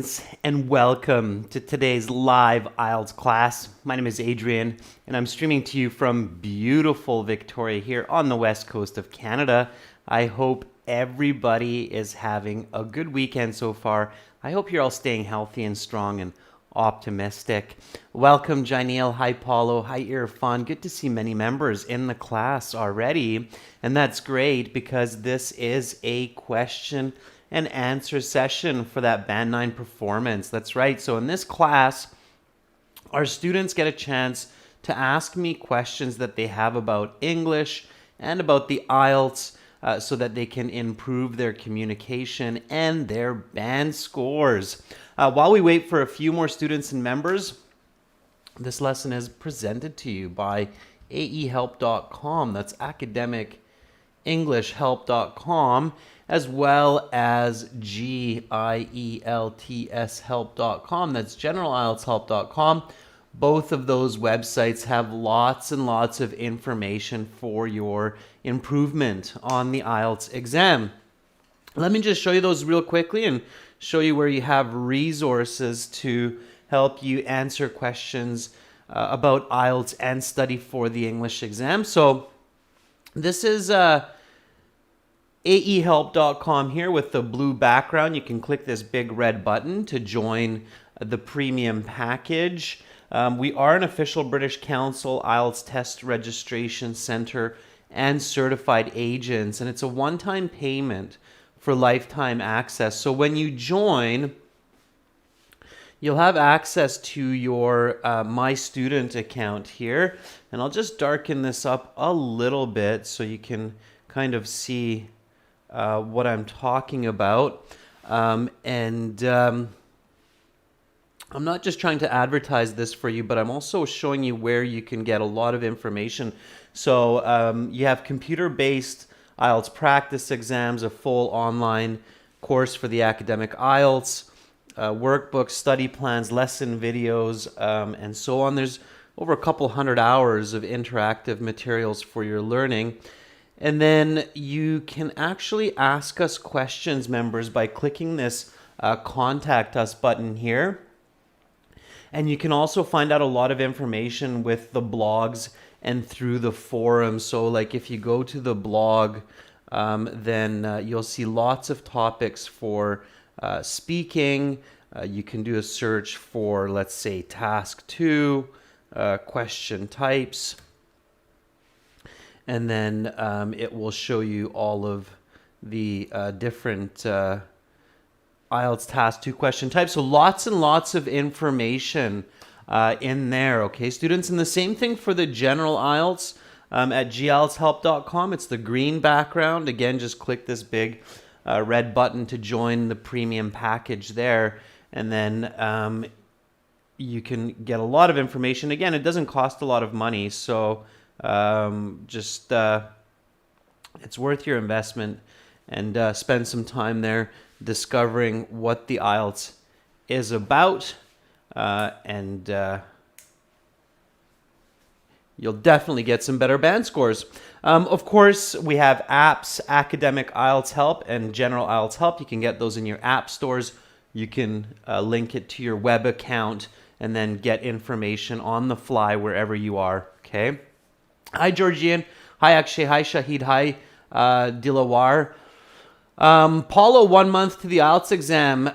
students, and welcome to today's live IELTS class. My name is Adrian, and I'm streaming to you from beautiful Victoria here on the west coast of Canada. I hope everybody is having a good weekend so far. I hope you're all staying healthy and strong and optimistic. Welcome, Janelle. Hi, Paulo. Hi, Irfan. Good to see many members in the class already, and that's great because this is a question and answer session for that Band 9 performance. That's right. So in this class, our students get a chance to ask me questions that they have about English and about the IELTS so that they can improve their communication and their band scores. While we wait for a few more students and members, this lesson is presented to you by aehelp.com. That's academicenglishhelp.com, as well as GIELTS help.com. That's generalieltshelp.com. Both of those websites have lots and lots of information for your improvement on the IELTS exam. Let me just show you those real quickly and show you where you have resources to help you answer questions about IELTS and study for the English exam. So this is aehelp.com here with the blue background. You can click this big red button to join the premium package. We are an official British Council IELTS test registration center and certified agents, and it's a one-time payment for lifetime access. So when you join, you'll have access to your My Student account here, and I'll just darken this up a little bit so you can kind of see what I'm talking about. I'm not just trying to advertise this for you, but I'm also showing you where you can get a lot of information. So you have computer-based IELTS practice exams, a full online course for the academic IELTS, workbooks, study plans, lesson videos, and so on. There's over a couple hundred hours of interactive materials for your learning. And then you can actually ask us questions, members, by clicking this Contact Us button here. And you can also find out a lot of information with the blogs and through the forum. So like if you go to the blog, then you'll see lots of topics for speaking. You can do a search for, let's say, task 2, question types. And then it will show you all of the different IELTS task 2 question types. So lots and lots of information in there, okay, students? And the same thing for the general IELTS at gieltshelp.com. It's the green background. Again, just click this big red button to join the premium package there. And then you can get a lot of information. Again, it doesn't cost a lot of money, so it's worth your investment, and spend some time there discovering what the IELTS is about, and you'll definitely get some better band scores. Of course, we have apps, Academic IELTS Help and General IELTS Help. You can get those in your app stores. You can link it to your web account and then get information on the fly wherever you are, okay? Hi, Georgian. Hi, Akshay. Hi, Shahid. Hi, Dilawar. Paulo, 1 month to the IELTS exam.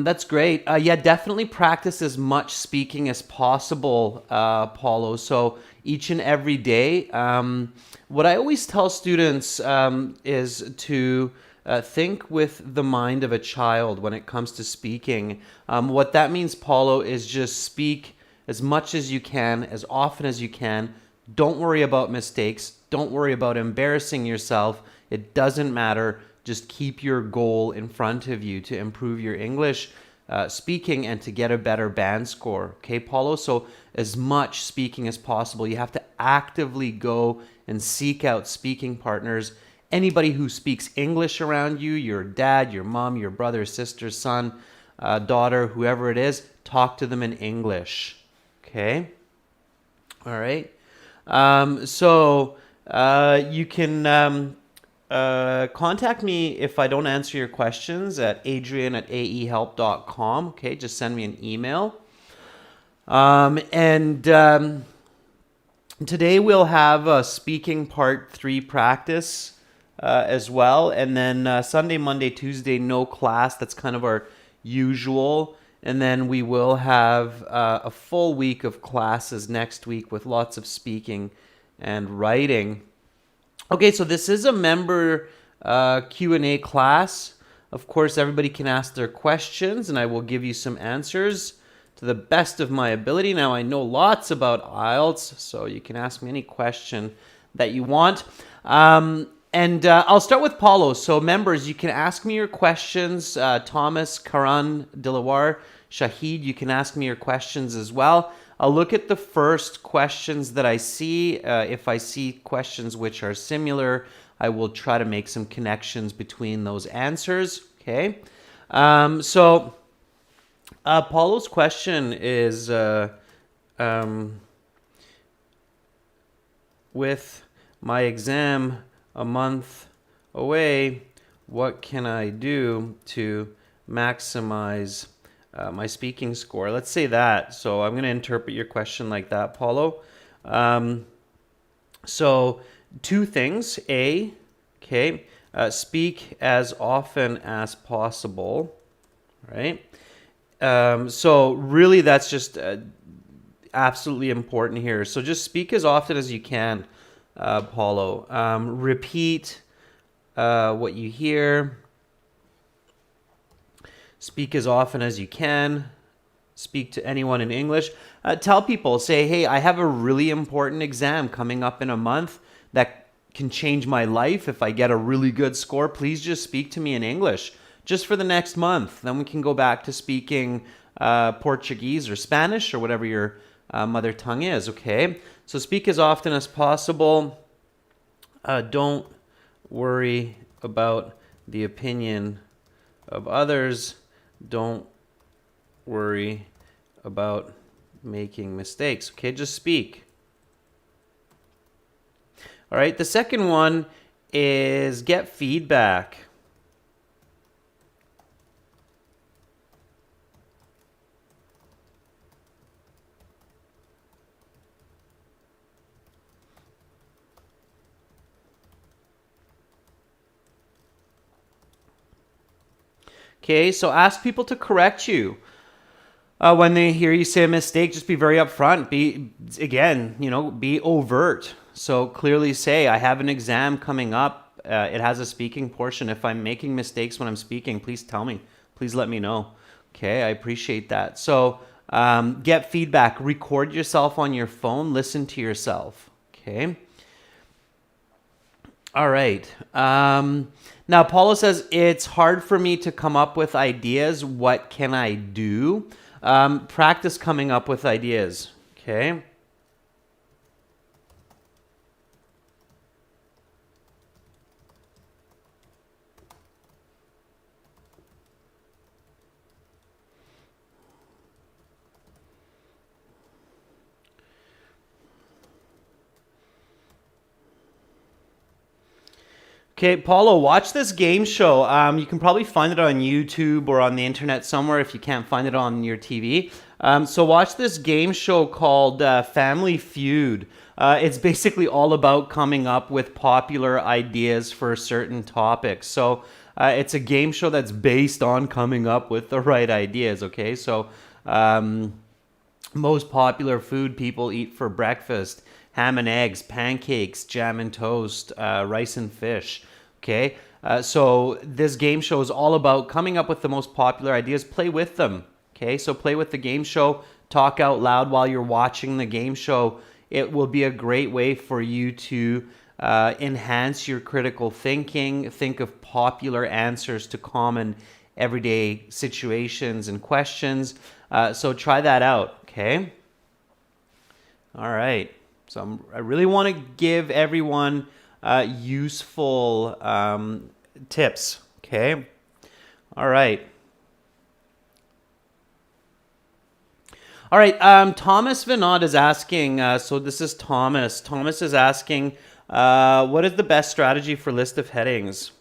That's great. Yeah, definitely practice as much speaking as possible, Paulo. So each and every day. What I always tell students is to think with the mind of a child when it comes to speaking. What that means, Paulo, is just speak as much as you can, as often as you can. Don't worry about mistakes. Don't worry about embarrassing yourself. It doesn't matter. Just keep your goal in front of you to improve your English speaking and to get a better band score. Okay, Paulo? So as much speaking as possible. You have to actively go and seek out speaking partners. Anybody who speaks English around you, your dad, your mom, your brother, sister, son, daughter, whoever it is, talk to them in English. Okay? All right? You can contact me if I don't answer your questions at adrian@aehelp.com. Okay, just send me an email. And today we'll have a speaking part 3 practice as well. And then Sunday, Monday, Tuesday, no class. That's kind of our usual. And then we will have a full week of classes next week with lots of speaking and writing. Okay, so this is a member Q&A class. Of course, everybody can ask their questions, and I will give you some answers to the best of my ability. Now, I know lots about IELTS, so you can ask me any question that you want. And I'll start with Paulo. So, members, you can ask me your questions. Thomas, Karan, Dilawar, Shahid, you can ask me your questions as well. I'll look at the first questions that I see. If I see questions which are similar, I will try to make some connections between those answers. Okay. So Paulo's question is, with my exam a month away, what can I do to maximize my speaking score? Let's say that. So I'm going to interpret your question like that, Paulo. So 2 things. A, okay, speak as often as possible, right? So really that's just absolutely important here. So just speak as often as you can, Paulo. Repeat what you hear. Speak as often as you can. Speak to anyone in English. Tell people, say, hey, I have a really important exam coming up in a month that can change my life. If I get a really good score, please just speak to me in English just for the next month. Then we can go back to speaking Portuguese or Spanish or whatever your mother tongue is, okay? So speak as often as possible. Don't worry about the opinion of others. Don't worry about making mistakes. Okay, just speak. All right, the second one is get feedback. Okay, so ask people to correct you. When they hear you say a mistake, just be very upfront. Be overt. So clearly say, I have an exam coming up. It has a speaking portion. If I'm making mistakes when I'm speaking, please tell me. Please let me know. Okay, I appreciate that. So get feedback. Record yourself on your phone. Listen to yourself. Okay. All right. Now, Paulo says, it's hard for me to come up with ideas. What can I do? Practice coming up with ideas. Okay. Okay, Paulo, watch this game show. You can probably find it on YouTube or on the internet somewhere if you can't find it on your TV. So watch this game show called Family Feud. It's basically all about coming up with popular ideas for certain topics. So it's a game show that's based on coming up with the right ideas, okay? So most popular food people eat for breakfast: ham and eggs, pancakes, jam and toast, rice and fish. Okay, so this game show is all about coming up with the most popular ideas. Play with them. Okay, so play with the game show. Talk out loud while you're watching the game show. It will be a great way for you to enhance your critical thinking. Think of popular answers to common everyday situations and questions. So try that out. Okay. All right. So I really want to give everyone useful tips. Okay. All right. All right. Thomas Vinod is asking. So this is Thomas. Thomas is asking, What is the best strategy for list of headings?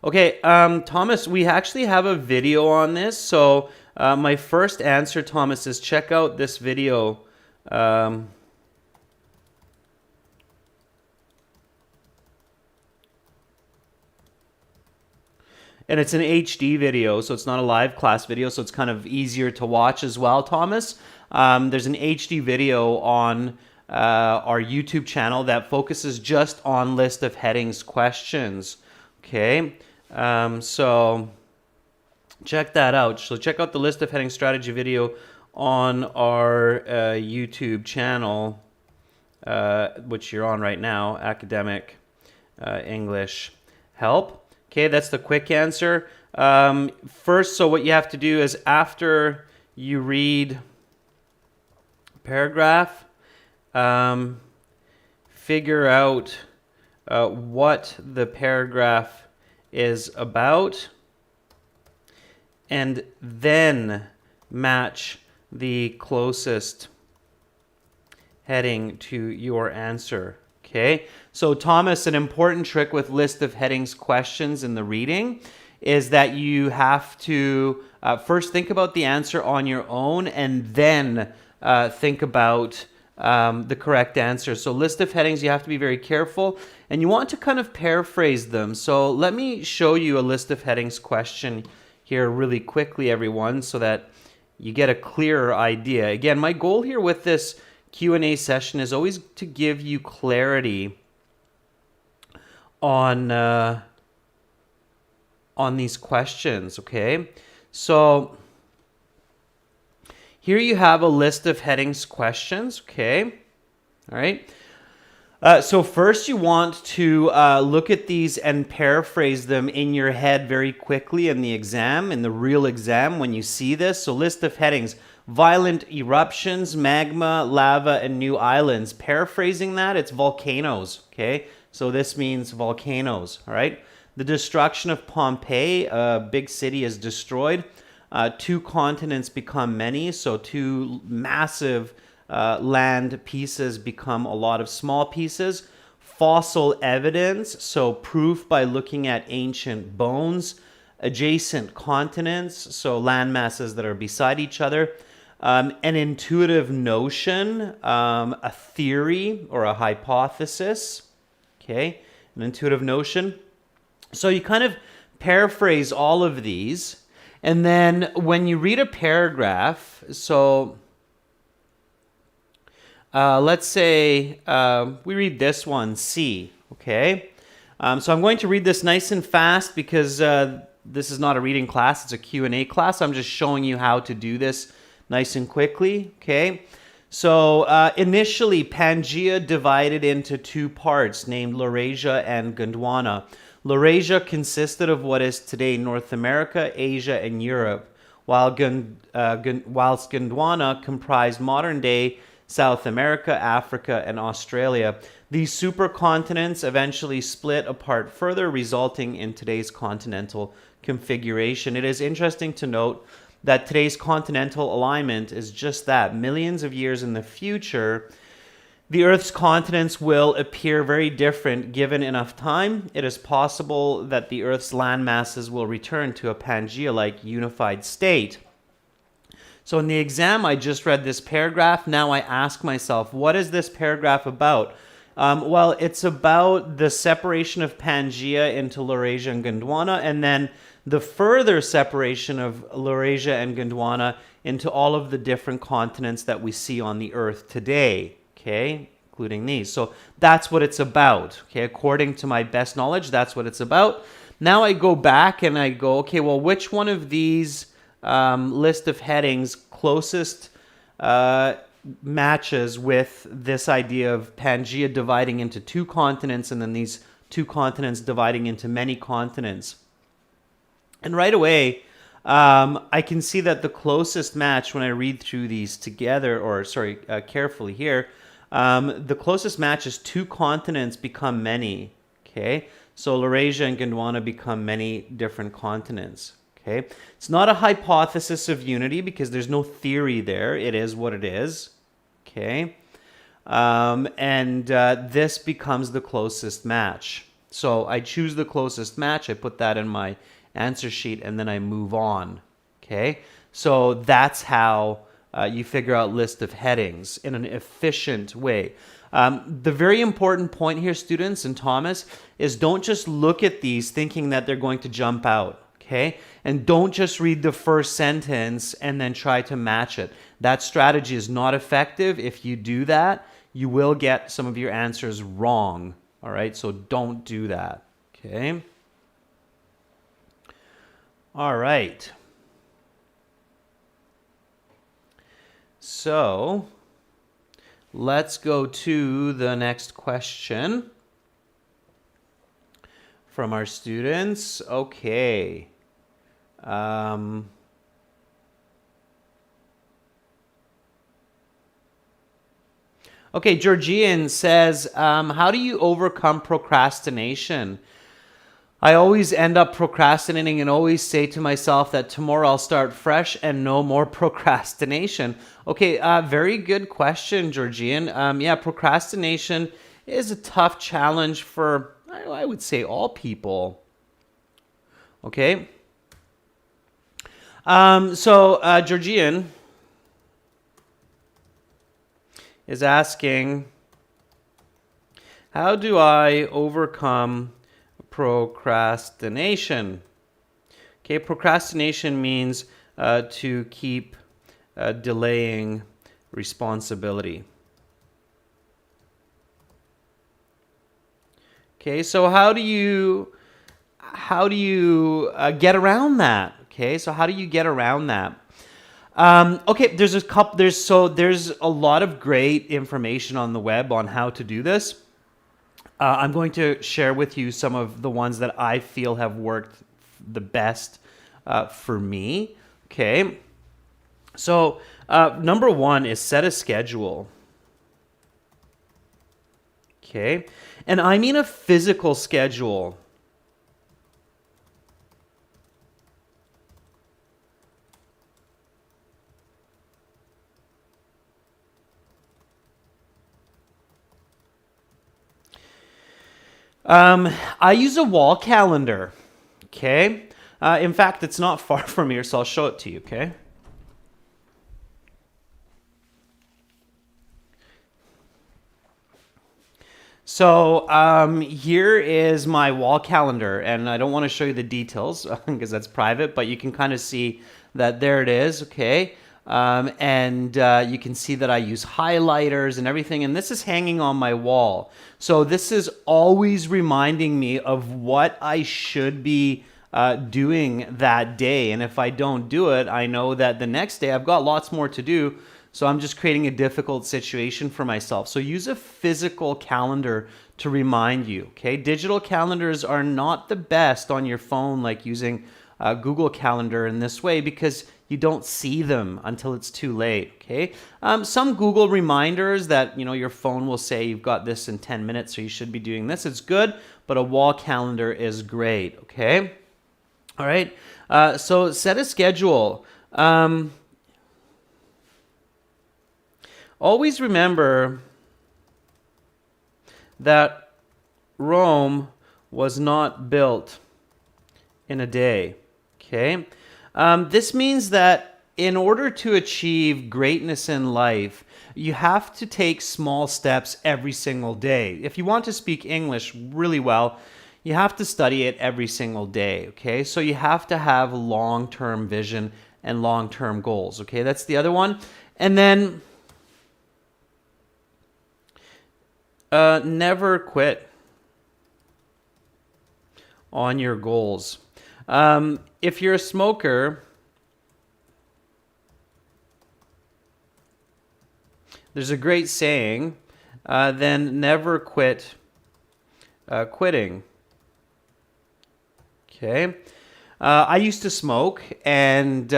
Okay, Thomas, we actually have a video on this. So my first answer, Thomas, is check out this video. And it's an HD video, so it's not a live class video, so it's kind of easier to watch as well, Thomas. There's an HD video on our YouTube channel that focuses just on list of headings questions. Okay, so check that out. So check out the list of heading strategy video on our YouTube channel, which you're on right now, Academic English Help. Okay, that's the quick answer. First, so what you have to do is after you read a paragraph, figure out what the paragraph is about, and then match the closest heading to your answer. Okay, so Thomas, an important trick with list of headings questions in the reading is that you have to first think about the answer on your own and then think about the correct answer. So list of headings, you have to be very careful and you want to kind of paraphrase them. So let me show you a list of headings question here really quickly, everyone, so that you get a clearer idea. Again, my goal here with this Q&A session is always to give you clarity on these questions, okay? So here you have a list of headings questions, okay? All right. So first you want to look at these and paraphrase them in your head very quickly in the exam, in the real exam when you see this. So list of headings: violent eruptions, magma, lava, and new islands. Paraphrasing that, it's volcanoes, okay? So this means volcanoes, all right? The destruction of Pompeii, a big city, is destroyed. Two continents become many, so two massive land pieces become a lot of small pieces. Fossil evidence, so proof by looking at ancient bones. Adjacent continents, so land masses that are beside each other. An intuitive notion, a theory or a hypothesis, okay, an intuitive notion. So you kind of paraphrase all of these, and then when you read a paragraph, so let's say we read this one, C, okay? So I'm going to read this nice and fast because this is not a reading class, it's a Q&A class. I'm just showing you how to do this nice and quickly, okay? So initially, Pangaea divided into two parts named Laurasia and Gondwana. Laurasia consisted of what is today North America, Asia, and Europe, whilst Gondwana comprised modern-day South America, Africa, and Australia. These supercontinents eventually split apart further, resulting in today's continental configuration. It is interesting to note that today's continental alignment is just that. Millions of years in the future, the Earth's continents will appear very different given enough time. It is possible that the Earth's land masses will return to a Pangaea-like unified state. So in the exam, I just read this paragraph. Now I ask myself, what is this paragraph about? Well, it's about the separation of Pangaea into Laurasia and Gondwana, and then the further separation of Laurasia and Gondwana into all of the different continents that we see on the Earth today, okay, including these. So that's what it's about, okay? According to my best knowledge, that's what it's about. Now I go back and I go, okay, well, which one of these list of headings closest matches with this idea of Pangaea dividing into two continents and then these two continents dividing into many continents? And right away, I can see that the closest match when I read through these together, or sorry, carefully here, the closest match is two continents become many, okay? So Laurasia and Gondwana become many different continents, Okay, it's not a hypothesis of unity because there's no theory there. It is what it is. Okay, and this becomes the closest match. So I choose the closest match. I put that in my answer sheet, and then I move on. Okay, so that's how you figure out list of headings in an efficient way. The very important point here, students and Thomas, is don't just look at these thinking that they're going to jump out. Okay, and don't just read the first sentence and then try to match it. That strategy is not effective. If you do that, you will get some of your answers wrong. All right, so don't do that. Okay. All right. So let's go to the next question from our students. Okay. Okay, Georgian says, how do you overcome procrastination? I always end up procrastinating and always say to myself that tomorrow I'll start fresh and no more procrastination. Okay, very good question, Georgian. Yeah, procrastination is a tough challenge for, I would say, all people. Okay. Georgian is asking, how do I overcome procrastination? Okay, procrastination means to keep delaying responsibility. Okay, so how do you get around that? Okay, so how do you get around that? Okay, there's a lot of great information on the web on how to do this. I'm going to share with you some of the ones that I feel have worked the best for me. Okay, so number one is set a schedule. Okay, and I mean a physical schedule. I use a wall calendar, okay? In fact, it's not far from here, so I'll show it to you, okay? So here is my wall calendar, and I don't want to show you the details because that's private, but you can kind of see that there it is, okay? You can see that I use highlighters and everything, and this is hanging on my wall. So this is always reminding me of what I should be doing that day, and if I don't do it, I know that the next day I've got lots more to do, so I'm just creating a difficult situation for myself. So use a physical calendar to remind you, okay? Digital calendars are not the best on your phone, like using Google Calendar in this way, because you don't see them until it's too late, okay? Some Google reminders that, your phone will say you've got this in 10 minutes, so you should be doing this. It's good, but a wall calendar is great, okay? All right, so set a schedule. Always remember that Rome was not built in a day, okay? This means that in order to achieve greatness in life, you have to take small steps every single day. If you want to speak English really well, you have to study it every single day, okay? So you have to have long-term vision and long-term goals, okay? That's the other one. And then never quit on your goals. If you're a smoker, there's a great saying, then never quit quitting. Okay. I used to smoke, and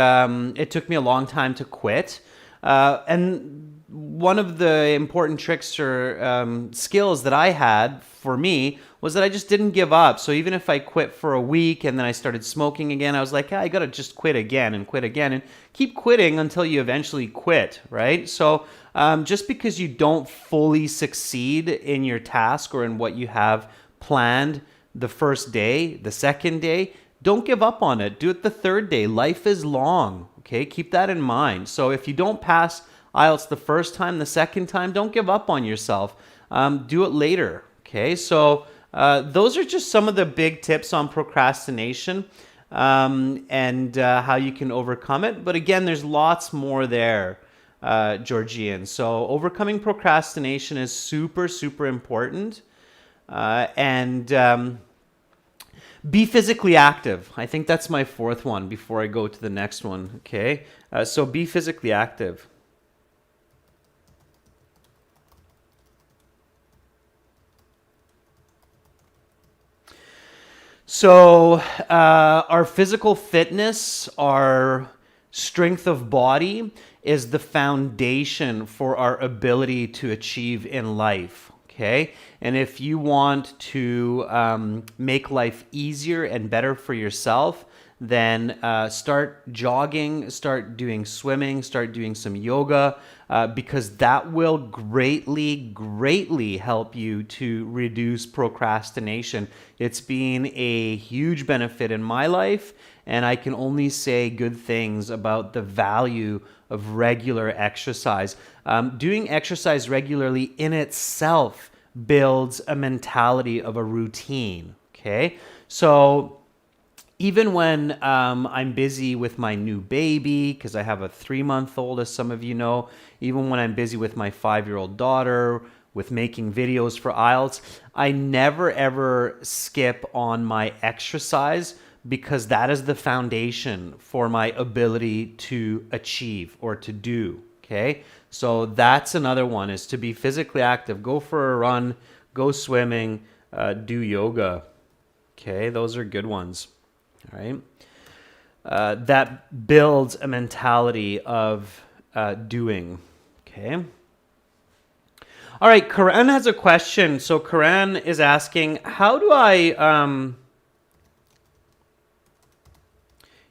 it took me a long time to quit. And one of the important tricks or skills that I had for me was that I just didn't give up. So even if I quit for a week and then I started smoking again, I was like, I got to just quit again and keep quitting until you eventually quit, right? So just because you don't fully succeed in your task or in what you have planned the first day, the second day, don't give up on it. Do it the third day. Life is long, okay? Keep that in mind. So if you don't pass IELTS the first time, the second time, don't give up on yourself. Do it later, okay? So those are just some of the big tips on procrastination and how you can overcome it. But again, there's lots more there, Georgian. So overcoming procrastination is super, super important. Be physically active. I think that's my fourth one before I go to the next one, okay? So be physically active. So our physical fitness, our strength of body is the foundation for our ability to achieve in life. Okay, and if you want to make life easier and better for yourself, then start jogging, start doing swimming, start doing some yoga, because that will greatly help you to reduce procrastination. It's been a huge benefit in my life, and I can only say good things about the value of regular exercise. Doing exercise regularly in itself builds a mentality of a routine, okay? So even when I'm busy with my new baby, because I have a 3-month-old, as some of you know, even when I'm busy with my 5-year-old daughter, with making videos for IELTS, I never ever skip on my exercise, because that is the foundation for my ability to achieve or to do, okay? So that's another one, is to be physically active. Go for a run, go swimming, do yoga, okay? Those are good ones, all right? That builds a mentality of doing, okay? All right, Karan has a question. So Karan is asking, how do I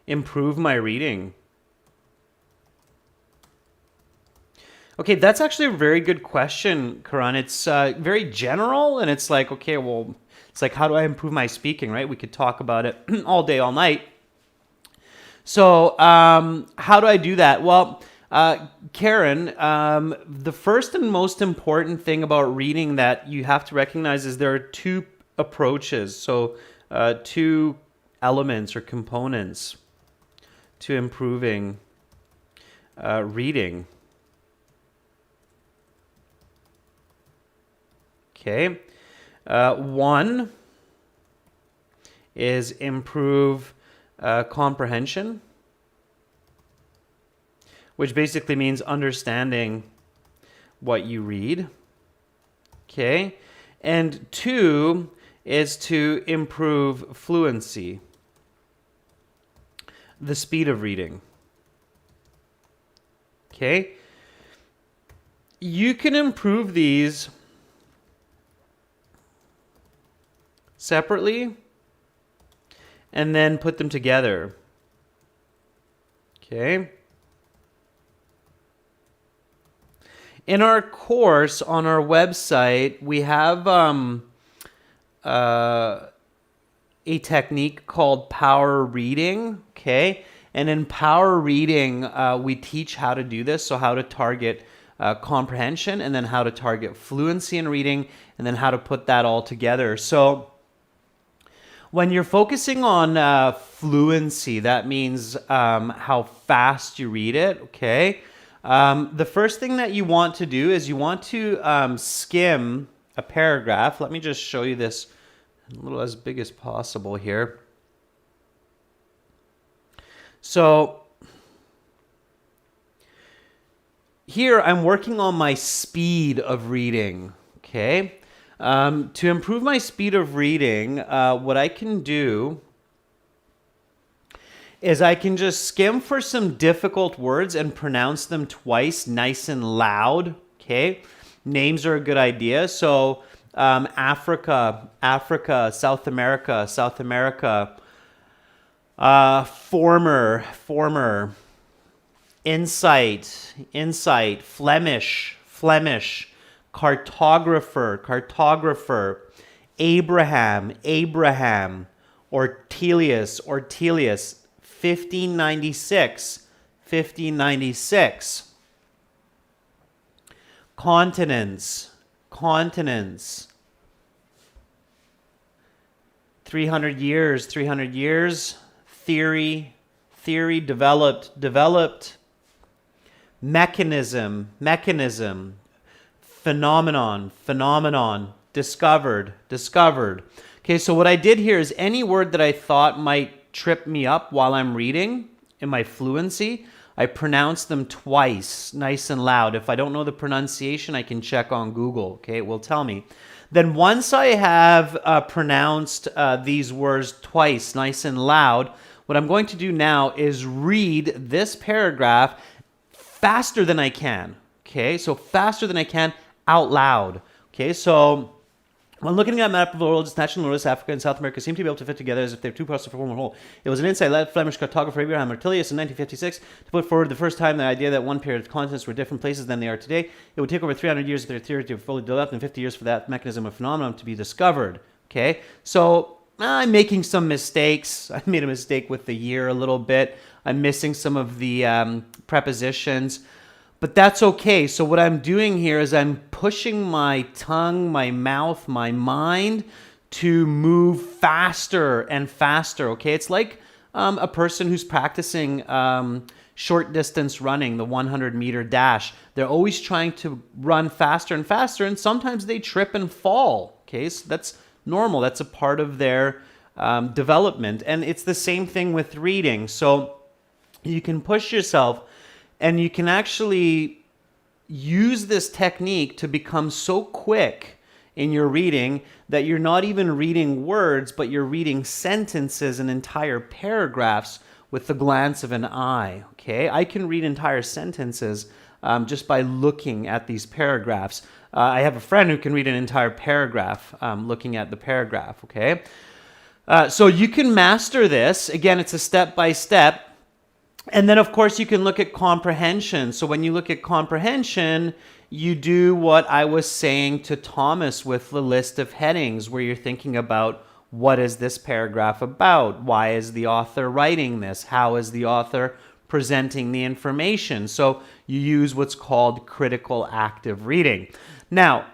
improve my reading? Okay, that's actually a very good question, Karan. It's very general, and it's like, okay, well, it's like, how do I improve my speaking, right? We could talk about it all day, all night. So how do I do that? Well, Karen, the first and most important thing about reading that you have to recognize is there are two approaches, so two elements or components to improving reading. Okay, one is improve comprehension, which basically means understanding what you read. Okay, and two is to improve fluency, the speed of reading. Okay, you can improve these separately and then put them together. Okay. In our course on our website, we have a technique called power reading. Okay. And in power reading, we teach how to do this. So how to target comprehension, and then how to target fluency in reading, and then how to put that all together. So when you're focusing on fluency, that means how fast you read it, okay? The first thing that you want to do is you want to skim a paragraph. Let me just show you this a little as big as possible here. So here I'm working on my speed of reading, okay? To improve my speed of reading, what I can do is I can just skim for some difficult words and pronounce them twice, nice and loud. Okay, names are a good idea. So Africa, Africa, South America, South America. Former, insight, Flemish, cartographer, Abraham, Ortelius, 1596, continents, 300 years, theory, developed, mechanism, phenomenon, discovered. Okay, so what I did here is any word that I thought might trip me up while I'm reading in my fluency, I pronounce them twice, nice and loud. If I don't know the pronunciation, I can check on Google, okay? It will tell me. Then once I have pronounced these words twice, nice and loud, what I'm going to do now is read this paragraph faster than I can, okay? So faster than I can out loud, okay? So when looking at a map of the world, National North Africa and South America seem to be able to fit together as if they're two parts to form a whole. It was an insight led Flemish cartographer Abraham Ortelius in 1956 to put forward the first time the idea that one period of continents were different places than they are today. It would take over 300 years for their theory to fully develop and 50 years for that mechanism of phenomenon to be discovered. Okay, so I'm making some mistakes. I made a mistake with the year a little bit. I'm missing some of the prepositions. But that's okay. So what I'm doing here is I'm pushing my tongue, my mouth, my mind to move faster and faster, okay? It's like a person who's practicing short distance running, the 100-meter dash. They're always trying to run faster and faster, and sometimes they trip and fall, okay? So that's normal. That's a part of their development. And it's the same thing with reading. So you can push yourself, and you can actually use this technique to become so quick in your reading that you're not even reading words, but you're reading sentences and entire paragraphs with the glance of an eye, okay? I can read entire sentences just by looking at these paragraphs. I have a friend who can read an entire paragraph looking at the paragraph, okay? So you can master this. Again, it's a step-by-step. And then, of course, you can look at comprehension. So when you look at comprehension, you do what I was saying to Thomas with the list of headings, where you're thinking about what is this paragraph about? Why is the author writing this? How is the author presenting the information? So you use what's called critical active reading. Now,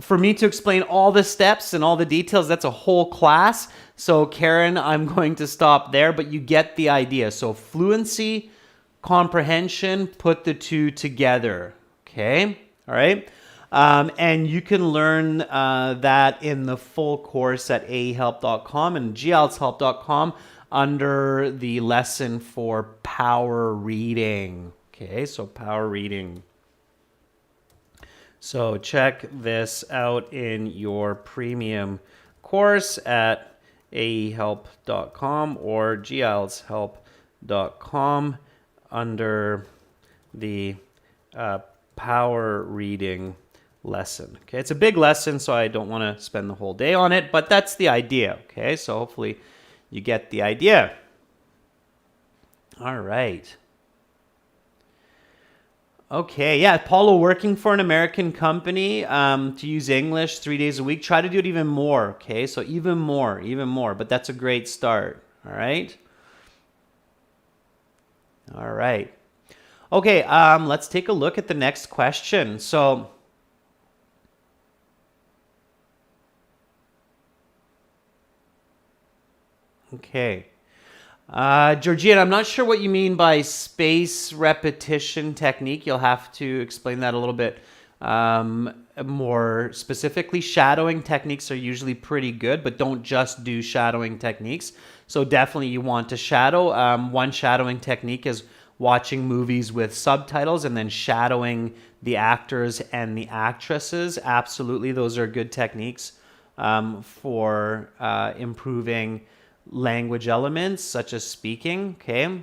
for me to explain all the steps and all the details, that's a whole class. So Karen, I'm going to stop there, but you get the idea. So fluency, comprehension, put the two together, okay? All right? And you can learn that in the full course at ahelp.com and gieltshelp.com under the lesson for power reading, okay? So power reading. So check this out in your premium course at ahelp.com or gieltshelp.com under the power reading lesson. Okay, it's a big lesson, so I don't want to spend the whole day on it, but that's the idea. Okay, so hopefully you get the idea. All right. Okay, yeah, Paulo, working for an American company to use English 3 days a week. Try to do it even more, okay? So even more, but that's a great start, all right? All right. Okay, let's take a look at the next question. So, okay. Georgina, I'm not sure what you mean by space repetition technique. You'll have to explain that a little bit more specifically. Shadowing techniques are usually pretty good, but don't just do shadowing techniques. So definitely you want to shadow. One shadowing technique is watching movies with subtitles and then shadowing the actors and the actresses. Absolutely, those are good techniques for improving language elements such as speaking, okay?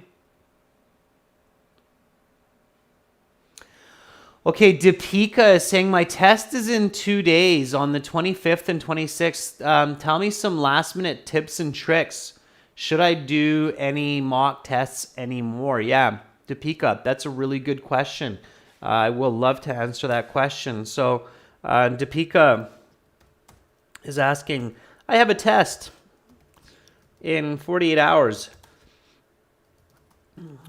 Okay, Deepika is saying my test is in 2 days on the 25th and 26th. Tell me some last minute tips and tricks. Should I do any mock tests anymore? Yeah, Deepika, that's a really good question. I will love to answer that question. So, Deepika is asking, I have a test in 48 hours.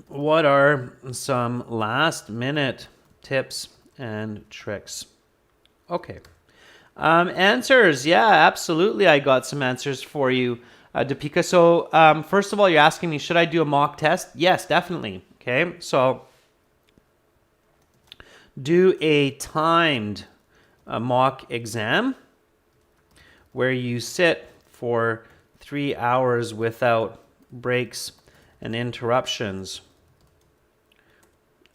What are some last minute tips and tricks? Okay. Answers. Yeah, absolutely. I got some answers for you, Deepika. So, first of all, you're asking me, should I do a mock test? Yes, definitely. Okay. So, do a timed mock exam where you sit for 3 hours without breaks and interruptions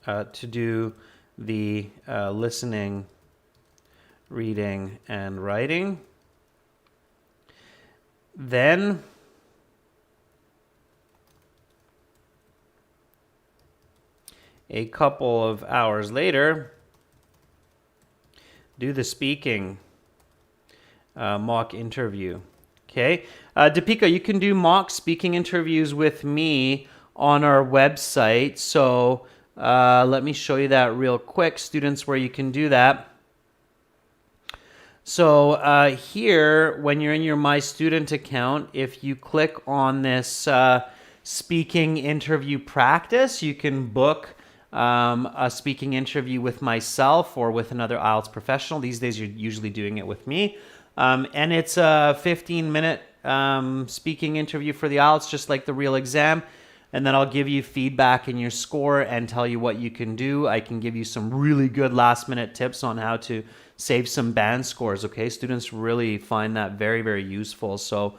to do the listening, reading, and writing. Then a couple of hours later, do the speaking mock interview. Okay, Deepika, you can do mock speaking interviews with me on our website. So let me show you that real quick, students, where you can do that. So here, when you're in your My Student account, if you click on this speaking interview practice, you can book a speaking interview with myself or with another IELTS professional. These days, you're usually doing it with me. And it's a 15-minute speaking interview for the IELTS, just like the real exam. And then I'll give you feedback in your score and tell you what you can do. I can give you some really good last-minute tips on how to save some band scores, okay? Students really find that very, very useful. So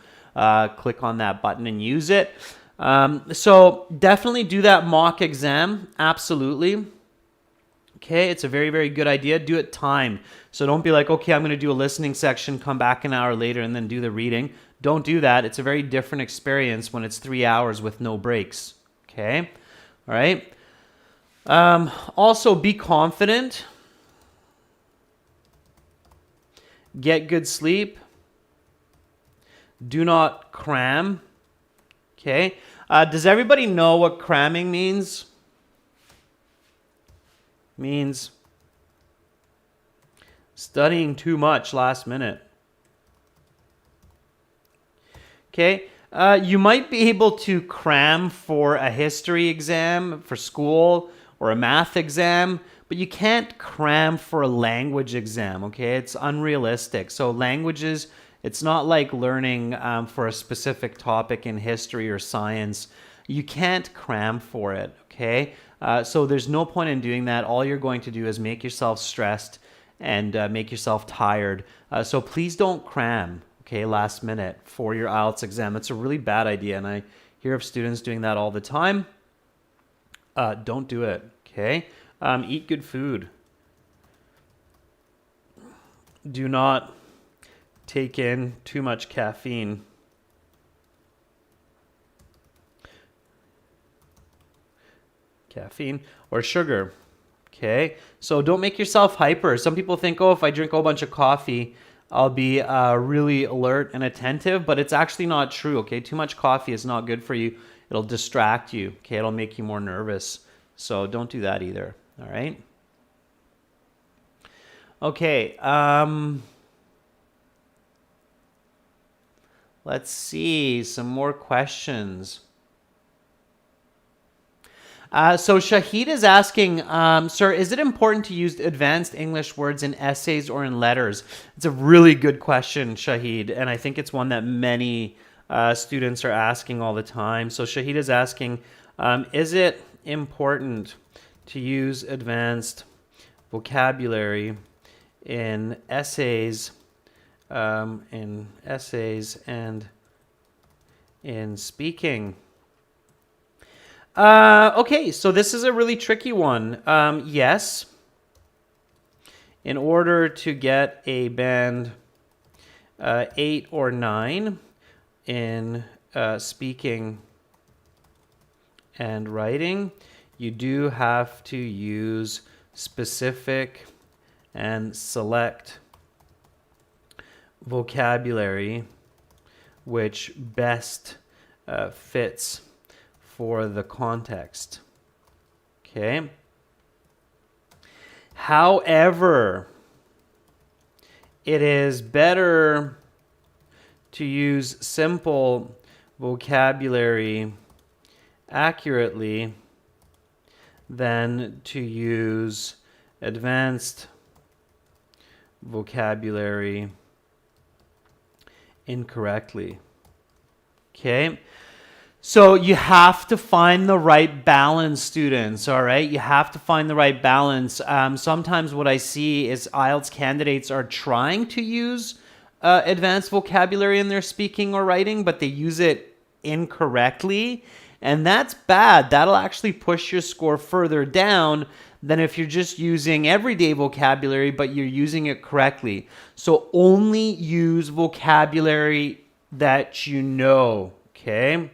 click on that button and use it. So definitely do that mock exam, absolutely. Okay, it's a very, very good idea. Do it timed. So don't be like, okay, I'm going to do a listening section, come back an hour later, and then do the reading. Don't do that. It's a very different experience when it's 3 hours with no breaks. Okay, all right. Also, be confident. Get good sleep. Do not cram. Okay. Does everybody know what cramming means? Means studying too much last minute. Okay, you might be able to cram for a history exam for school or a math exam, but you can't cram for a language exam, okay? It's unrealistic. So languages, it's not like learning for a specific topic in history or science. You can't cram for it, okay? So there's no point in doing that. All you're going to do is make yourself stressed and make yourself tired. So please don't cram, okay, last minute for your IELTS exam. That's a really bad idea, and I hear of students doing that all the time. Don't do it, okay? Eat good food. Do not take in too much caffeine. Caffeine or sugar. Okay, so don't make yourself hyper. Some people think, oh, if I drink a whole bunch of coffee, I'll be really alert and attentive, but it's actually not true. Okay, too much coffee is not good for you. It'll distract you. Okay, it'll make you more nervous. So don't do that either. All right. Okay. Let's see some more questions. So Shahid is asking, sir, is it important to use advanced English words in essays or in letters? It's a really good question, Shahid, and I think it's one that many students are asking all the time. So Shahid is asking, is it important to use advanced vocabulary in essays, and in speaking? Okay, so this is a really tricky one. Yes, in order to get a band 8 or 9 in speaking and writing, you do have to use specific and select vocabulary which best fits for the context. Okay. However, it is better to use simple vocabulary accurately than to use advanced vocabulary incorrectly. Okay? So you have to find the right balance, students, all right? You have to find the right balance. Sometimes what I see is IELTS candidates are trying to use advanced vocabulary in their speaking or writing, but they use it incorrectly. And that's bad. That'll actually push your score further down than if you're just using everyday vocabulary, but you're using it correctly. So only use vocabulary that you know, okay?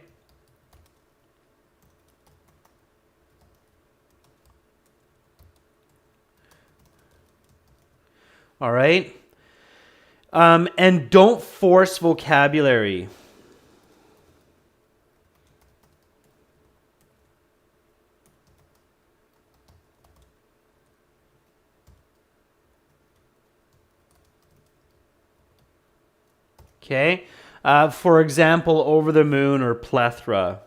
All right? And don't force vocabulary. Okay? For example, over the moon or plethora.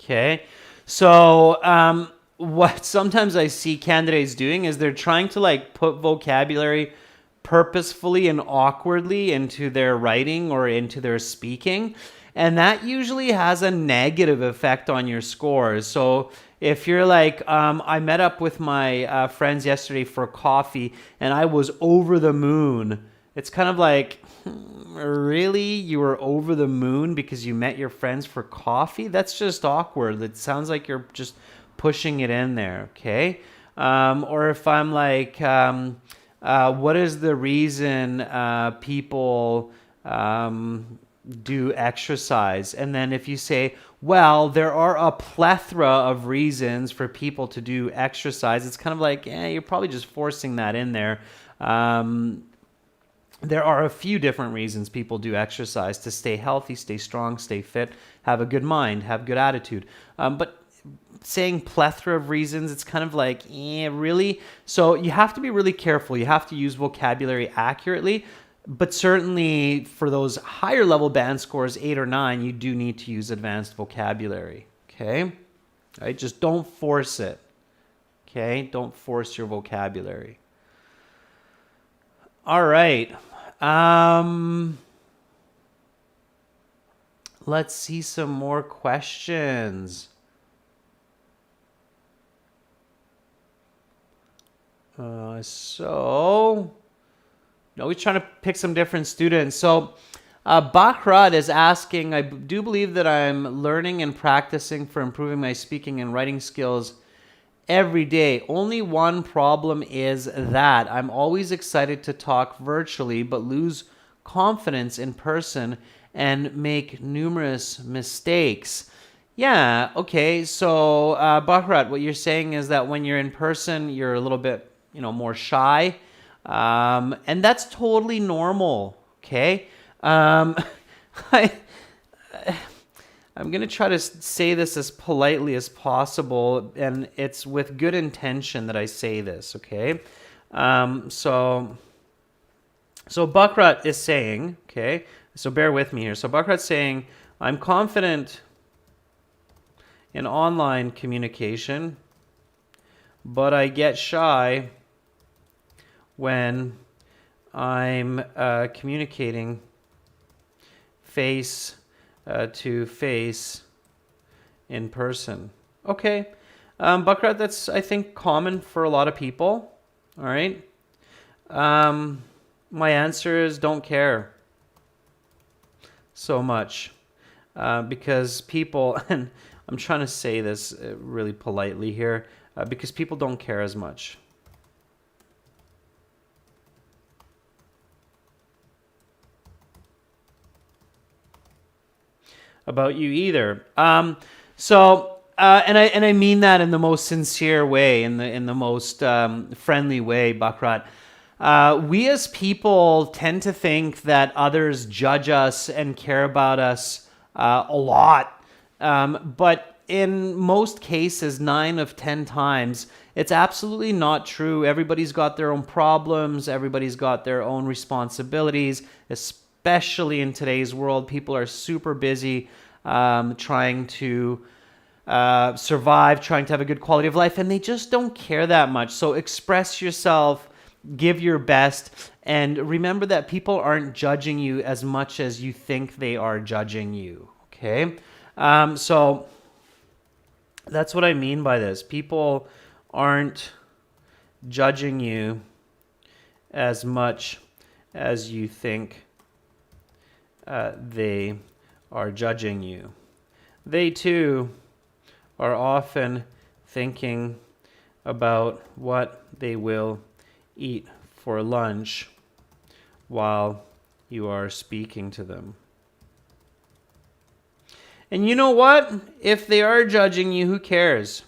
Okay? So, what sometimes I see candidates doing is they're trying to like put vocabulary purposefully and awkwardly into their writing or into their speaking. And that usually has a negative effect on your scores. So if you're like, I met up with my friends yesterday for coffee and I was over the moon. It's kind of like, really? You were over the moon because you met your friends for coffee? That's just awkward. It sounds like you're just pushing it in there, okay? Or if I'm like, what is the reason people do exercise? And then if you say, well, there are a plethora of reasons for people to do exercise, it's kind of like, you're probably just forcing that in there. There are a few different reasons people do exercise: to stay healthy, stay strong, stay fit, have a good mind, have good attitude. But saying plethora of reasons, it's kind of like, really? So you have to be really careful. You have to use vocabulary accurately, but certainly for those higher level band scores, 8 or 9, you do need to use advanced vocabulary, okay? All right, just don't force it, okay? Don't force your vocabulary. All right. Let's see some more questions. So, we're trying to pick some different students. So, Bakrat is asking, I do believe that I'm learning and practicing for improving my speaking and writing skills every day. Only one problem is that I'm always excited to talk virtually, but lose confidence in person and make numerous mistakes. Yeah, okay. So, Bakrat, what you're saying is that when you're in person, you're a little bit, more shy. And that's totally normal, okay? I'm going to try to say this as politely as possible, and it's with good intention that I say this, okay? So Bakrat is saying, okay, so bear with me here. So Bakrat's saying, I'm confident in online communication, but I get shy when I'm communicating face to face in person. Okay. Bakrat, that's, I think, common for a lot of people. All right. My answer is don't care so much because people, and I'm trying to say this really politely here, because people don't care as much. about you either. And I mean that in the most sincere way, in the most friendly way, Bakrat. We as people tend to think that others judge us and care about us a lot, but in most cases, 9 of 10 times, it's absolutely not true. Everybody's got their own problems. Everybody's got their own responsibilities, especially in today's world. People are super busy trying to survive, trying to have a good quality of life, and they just don't care that much. So express yourself, give your best, and remember that people aren't judging you as much as you think they are judging you, okay? So that's what I mean by this. People aren't judging you as much as you think they are judging you. They too are often thinking about what they will eat for lunch while you are speaking to them. And you know what? If they are judging you, who cares?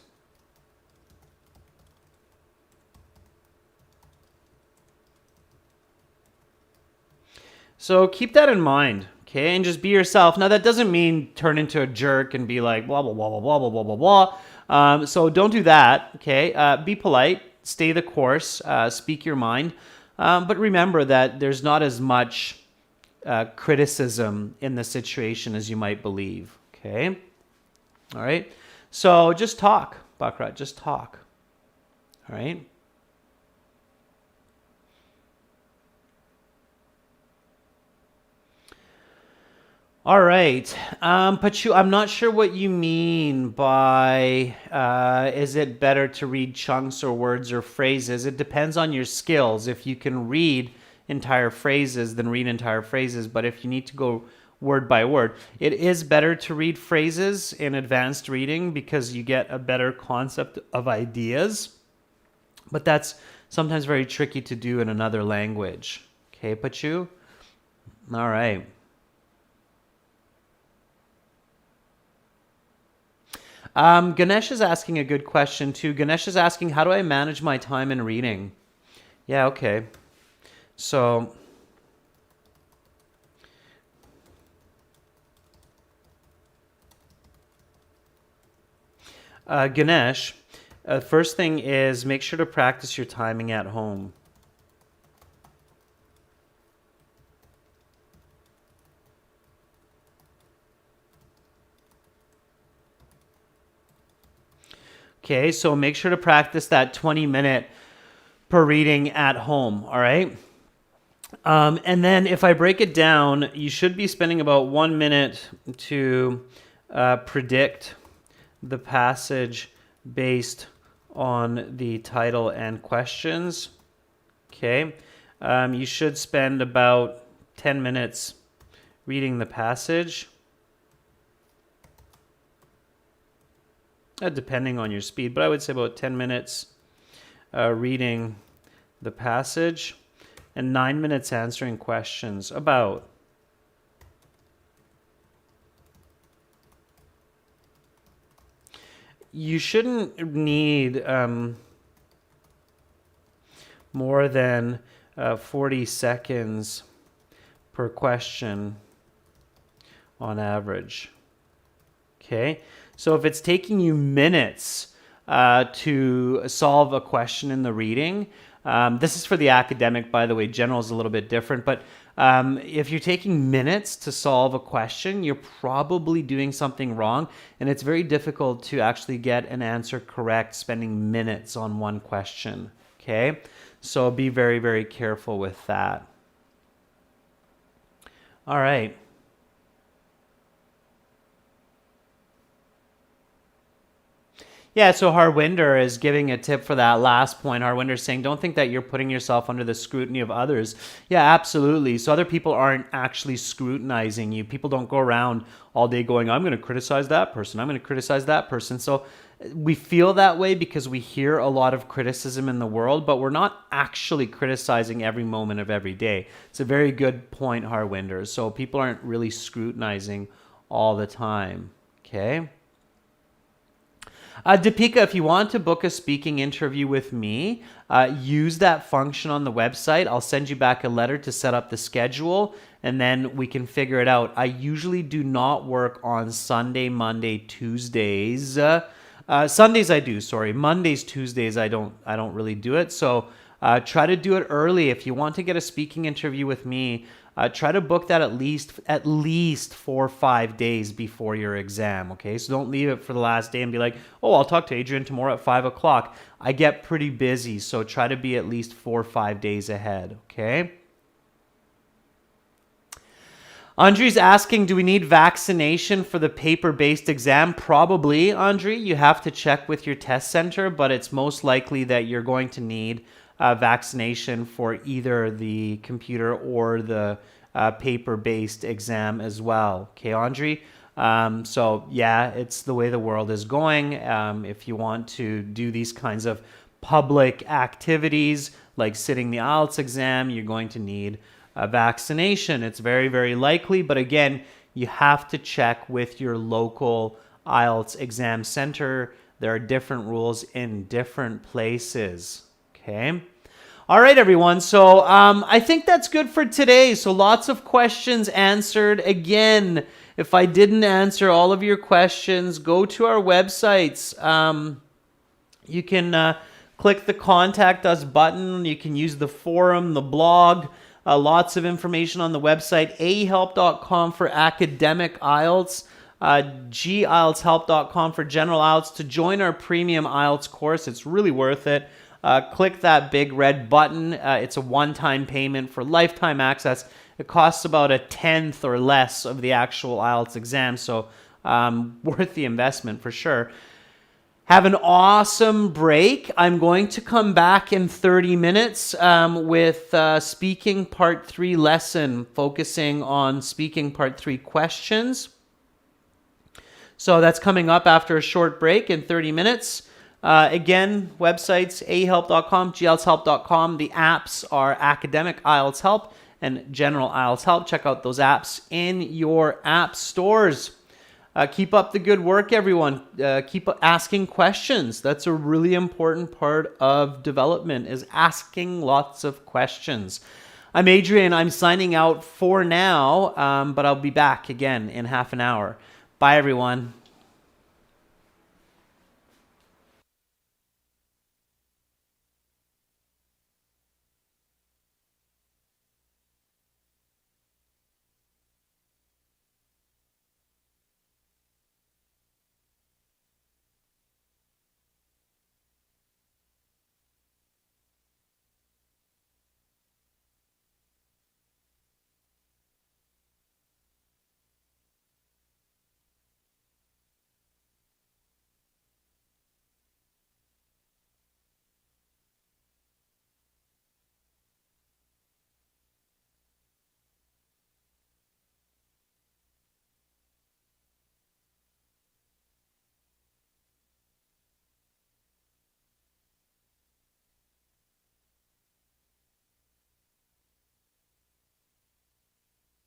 So keep that in mind, okay? And just be yourself. Now, that doesn't mean turn into a jerk and be like, blah, blah, blah, blah, blah, blah, blah, blah, blah. So don't do that, okay? Be polite, stay the course, speak your mind. But remember that there's not as much criticism in the situation as you might believe, okay? All right? So just talk, Bakrat, just talk, all right? All right, Pachu, I'm not sure what you mean by is it better to read chunks or words or phrases? It depends on your skills. If you can read entire phrases, then read entire phrases. But if you need to go word by word, it is better to read phrases in advanced reading because you get a better concept of ideas. But that's sometimes very tricky to do in another language. Okay, Pachu? All right. Ganesh is asking a good question too. Ganesh is asking, how do I manage my time in reading? Yeah, okay. So, Ganesh, first thing is make sure to practice your timing at home. Okay, so make sure to practice that 20-minute per reading at home, all right? And then if I break it down, you should be spending about 1 minute to predict the passage based on the title and questions, okay? You should spend about 10 minutes reading the passage. Depending on your speed, but I would say about 10 minutes reading the passage and 9 minutes answering questions about. You shouldn't need more than 40 seconds per question on average. Okay? So if it's taking you minutes to solve a question in the reading, this is for the academic, by the way. General is a little bit different, but if you're taking minutes to solve a question, you're probably doing something wrong, and it's very difficult to actually get an answer correct spending minutes on one question, okay? So be very, very careful with that. All right. Yeah, so Harwinder is giving a tip for that last point. Harwinder is saying, don't think that you're putting yourself under the scrutiny of others. Yeah, absolutely. So other people aren't actually scrutinizing you. People don't go around all day going, I'm going to criticize that person. I'm going to criticize that person. So we feel that way because we hear a lot of criticism in the world, but we're not actually criticizing every moment of every day. It's a very good point, Harwinder. So people aren't really scrutinizing all the time. Okay. Deepika, if you want to book a speaking interview with me, use that function on the website. I'll send you back a letter to set up the schedule, and then we can figure it out. I usually do not work on Sunday, Monday, Tuesdays. Sundays I do, sorry. Mondays, Tuesdays I don't really do it. So try to do it early. If you want to get a speaking interview with me, try to book that at least 4 or 5 days before your exam. Okay, so don't leave it for the last day and be like, oh, I'll talk to Adrian tomorrow at 5 o'clock. I get pretty busy, so try to be at least 4 or 5 days ahead. Okay. Andre's asking, do we need vaccination for the paper-based exam? Probably, Andre. You have to check with your test center, but it's most likely that you're going to need vaccination for either the computer or the paper-based exam as well. Okay, Andre? So, yeah, it's the way the world is going. If you want to do these kinds of public activities, like sitting the IELTS exam, you're going to need vaccination. It's very, very likely, but again, you have to check with your local IELTS exam center. There are different rules in different places. Okay. All right, everyone. So I think that's good for today. So lots of questions answered. Again, if I didn't answer all of your questions, go to our websites. You can click the Contact Us button. You can use the forum, the blog. Lots of information on the website, ahelp.com for academic IELTS, gieltshelp.com for general IELTS. To join our premium IELTS course, it's really worth it. Click that big red button. It's a one-time payment for lifetime access. It costs about 1/10 or less of the actual IELTS exam, so worth the investment for sure. Have an awesome break. I'm going to come back in 30 minutes with speaking part 3 lesson, focusing on speaking part 3 questions. So that's coming up after a short break in 30 minutes. Again, websites, ahelp.com, gieltshelp.com. The apps are Academic IELTS Help and General IELTS Help. Check out those apps in your app stores. Keep up the good work, everyone. Keep asking questions. That's a really important part of development, is asking lots of questions. I'm Adrian. I'm signing out for now, but I'll be back again in half an hour. Bye, everyone.